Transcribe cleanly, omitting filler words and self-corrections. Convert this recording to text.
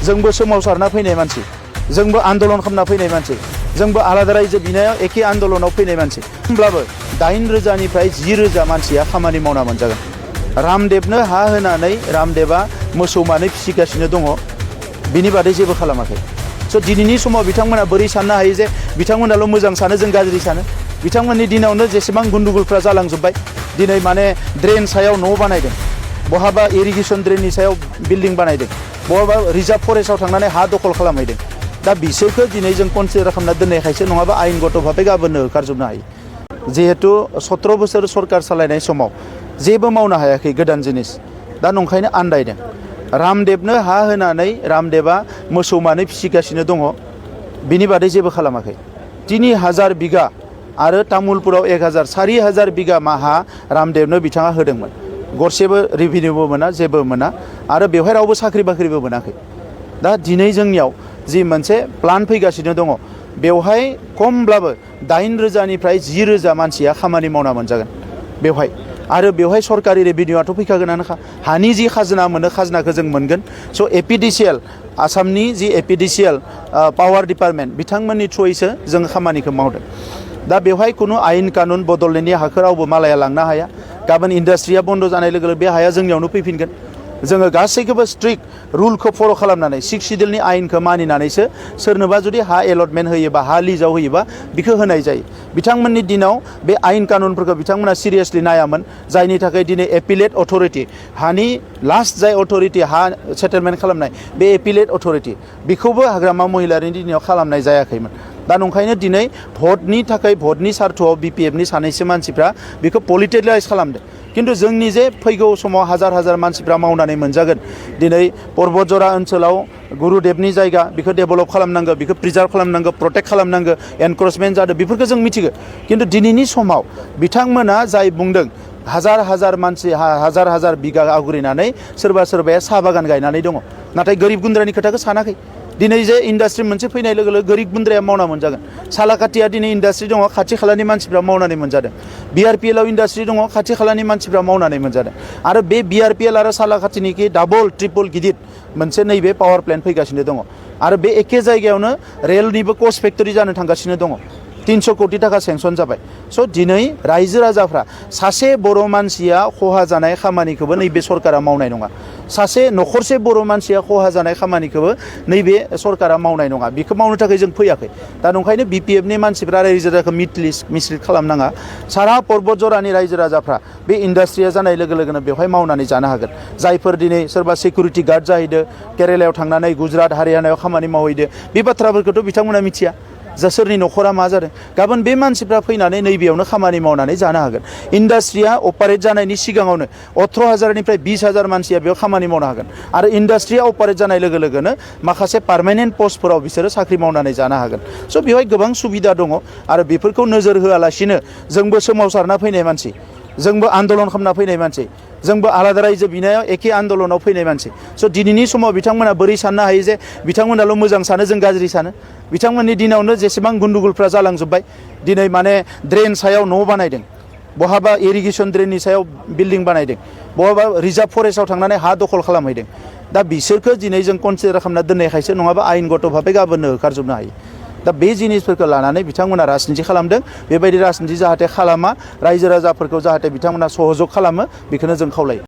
जोंबो सोमावसारना फैनाय मानसि, जोंबो आन्दलन खालामना फैनाय मानसि, जोंबो आलादा रायजो बिनायाव एखे आन्दलनाव फैनाय मानसि। होमब्लाबो 8,000निफ्राय 10,000 मानसिया खामानि मावना मोनजागोन। रामदेबनो हा होनानै रामदेबा मोसौ मानै फिसिगासिनो दङ, बिनि बादै जेबो खालामाखै। स' दिनैनि समाव बिथांमोना बोरै साननो हायो जे बिथांमोनाल' मोजां सानो, जों गाज्रि सानो। बिथांमोननि दिनावनो जेसेबां गुन्दुगुलफ्रा जालांजोब्बाय। दिनै माने ड्रेन सायाव न' बानायदों, बहाबा इरिगेसन ड्रेननि सायाव बिल्डिं बानायदों, बहाबा रिजार्भ फरेस्टआव थांनानै हा दखल खालामहैदों। दा बिसोरखौ दिनै जों कनसिडार खालामना दोननायखायसो, नङाबा आयेनगत भाबै गाबोननो होखारजोबनो हायो। जिहेतु 17 बोसोर सरकार सालायनाय समाव जेबो मावनो हायाखै गोदान जिनिस, दा नंखायनो आन्दायदों। रामदेबनो हा होनानै रामदेबा मोसौ मानै फिसिगासिनो दङ, बिनि बादै जेबो खालामाखै। 3,000 बिगा आरो तामुलपुराव 1,000, 4,000 बिगा हा रामदेबनो बिथाङा होदोंमोन। गरसेबो रेभिनिउबो मोना, जेबो मोना, आरो बेवहाय रावबो साख्रि बाख्रिबो मोनाखै। दा दिनै जोंनियाव जि मोनसे प्लान फैगासिनो दङ, बेवहाय खमब्लाबो 8,000निफ्राय 10,000 मानसिया खामानि मावना मोनजागोन बेवहाय। आरो बेवहाय सरकारि रेभिनिउआथ' फैखागोनानोखा। हानि जि खाजोना मोनो, खाजोनाखौ जों मोनगोन। स' एपिडिसिएल, आसामनि जि एपिडिसिएल पावार डिपार्टमेन्ट, बिथांमोननि थ्रुयैसो जों खामानिखौ मावदों। दा बेवहाय खुनु आयेन कानुन बदलनायनि हाखौ रावबो मालाया लांनो हाया। गाबोन इन्डास्ट्रिया बन्द जानाय लोगो लोगो बे हाया जोंनियावनो फैफिनगोन। जोङो गासैखौबो स्ट्रिक्ट रुलखौ फल' खालामनानै, 6 सिडिउलनि आयेनखौ मानिनानैसो सोरनोबा जुदि हा एलटमेन्ट होयोबा, हा लिजाव होयोबा बेखौ होनाय जायो। बिथांमोननि दिनाव बे आयेन कानुनफोरखौ बिथांमोना सिरियासलि नायामोन, जायनि थाखाय दिनै एपिलेट अथरिटि, हानि लास्ट जाय अथरिटि हा सेटेलमेन्ट खालामनाय, बे एपिलेट अथरिटि, बेखौबो हाग्रामा महिलारिनि दिनाव खालामनाय जायाखैमोन। दा नंखायनो दिनै भटनि थाखाय, भटनि सार्थआव बिपिएफनि सानैसो मानसिफ्रा बेखौ पलिटिलाइज खालामदों। किन्तु जोंनि जे फैगौ समाव हाजार हाजार मानसिफ्रा मावनानै मोनजागोन। दिनै पर्बतजरा ओनसोलाव गुरुदेबनि जायगा, बेखौ डेभेलप खालामनांगौ, बेखौ प्रिजार्भ खालामनांगौ, प्रटेक्ट खालामनांगौ, एनक्रचमेन्ट जादों, बेफोरखौ जों मिथिगौ। किन्तु दिनैनि समाव बिथांमोना जाय बुंदों, हाजार हाजार मानसि, हाजार हाजार बिगा आवग्रिनानै सोरबा सोरबाया साहा बागान गायनानै दङ, नाथाय गोरिब गुन्द्रानि खोथाखौ सानाखै। दिनै जे इन्डास्ट्रि मोनसे फैनाय लोगो लोगो गोरिब गुन्द्राया मावना मोनजागोन। सालाकाटिया दिनै इन्डास्ट्रि दङ, खाथि खालानि मानसिफ्रा मावनानै मोनजादों। बिआरपिएलआव इन्डास्ट्रि दङ, खाथि खालानि मानसिफ्रा मावनानै मोनजादों। आरो बे बिआरपिएल आरो सालाकाटिनिखि डाबल ट्रिपल गिदिर मोनसे नैबे पावार प्लेन्ट फैगासिनो दङ। आरो बे एखे जायगायावनो रेलनिबो कच फेक्टरि जानो थांगासिनो दङ। 300 कोटी टाका सेंसन जाबाय। स' दिनै रायजो राजाफ्रा, सासे बर' मानसिया खहा जानाय खामानिखौबो नैबे सरकारा मावनाय नङा। सासे न'खरसे बर' मानसिया खहा जानाय खामानिखौबो नैबे सरकारा मावनाय नङा। बेखौ मावनो थाखाय जों फैयाखै। दा नंखायनो बिपिएफनि मानसिफ्रा रायजो राजाखौ मिसलिड खालामनाङा। सारा पर्बतजरानि रायजो राजाफ्रा बे इन्डास्ट्रिया जानाय लोगो लोगोनो बेवहाय मावनानै जानो हागोन। जायफोर दिनै सोरबा सिकिउरिटि गार्ड जाहैदो, केरेलायाव थांनानै गुजरात हारियानायाव खामानि मावहैदो, बे बाथ्राफोरखौथ' बिथांमोना मिथिया जा सोरनि न'खरा मा जादों। गाबोन बे मानसिफ्रा फैनानै नैबेयावनो खामानि मावनानै जानो हागोन। इन्डास्ट्रिया अपारेट जानायनि सिगाङावनो 18,000निफ्राय 20,000 मानसिया बेयाव खामानि मावनो हागोन। आरो इन्डास्ट्रिया अपारेट जानाय लोगो लोगोनो माखासे पार्मानेन्ट पस्टफोराव बिसोरो साख्रि मावनानै जानो हागोन। स' बेवहाय गोबां सुबिदा दङ। आरो बेफोरखौ नोजोर होआलासिनो जोंबो सोमावसारना फैनाय मानसि, जोंबो आन्दलन खालामना फैनाय मानसि, जोंबो आलादा रायजो बिनायाव एखे आन्दलनाव फैनाय मानसि। स' दिनैनि समाव बिथांमोना बोरै साननो हायो जे बिथांमोनाल' मोजां सानो, जों गाज्रि सानो। बिथांमोननि दिनावनो जेसेबां गुन्दुगुलफ्रा जालांजोब्बाय। दिनै माने ड्रेन सायाव न' बानायदों, बहाबा इरिगेसन ड्रेननि सायाव बिल्डिं बानायदों, बहाबा रिजार्भ फरेस्टआव थांनानै हा दखल खालामहैदों। दा बिसोरखौ दिनै जों कनसिडार खालामना दोननायखायसो, नङाबा आयेनगत भाबै गाबोननो होखारजोबनो हायो। दा बे जिनिसफोरखौ लानानै बिथांमोना राजनिति खालामदों। बेबायदि राजनिति जाहाथे खालामा, रायजो राजाफोरखौ जाहाथे बिथांमोना सहयोग खालामो, बेखौनो जों खावलायो।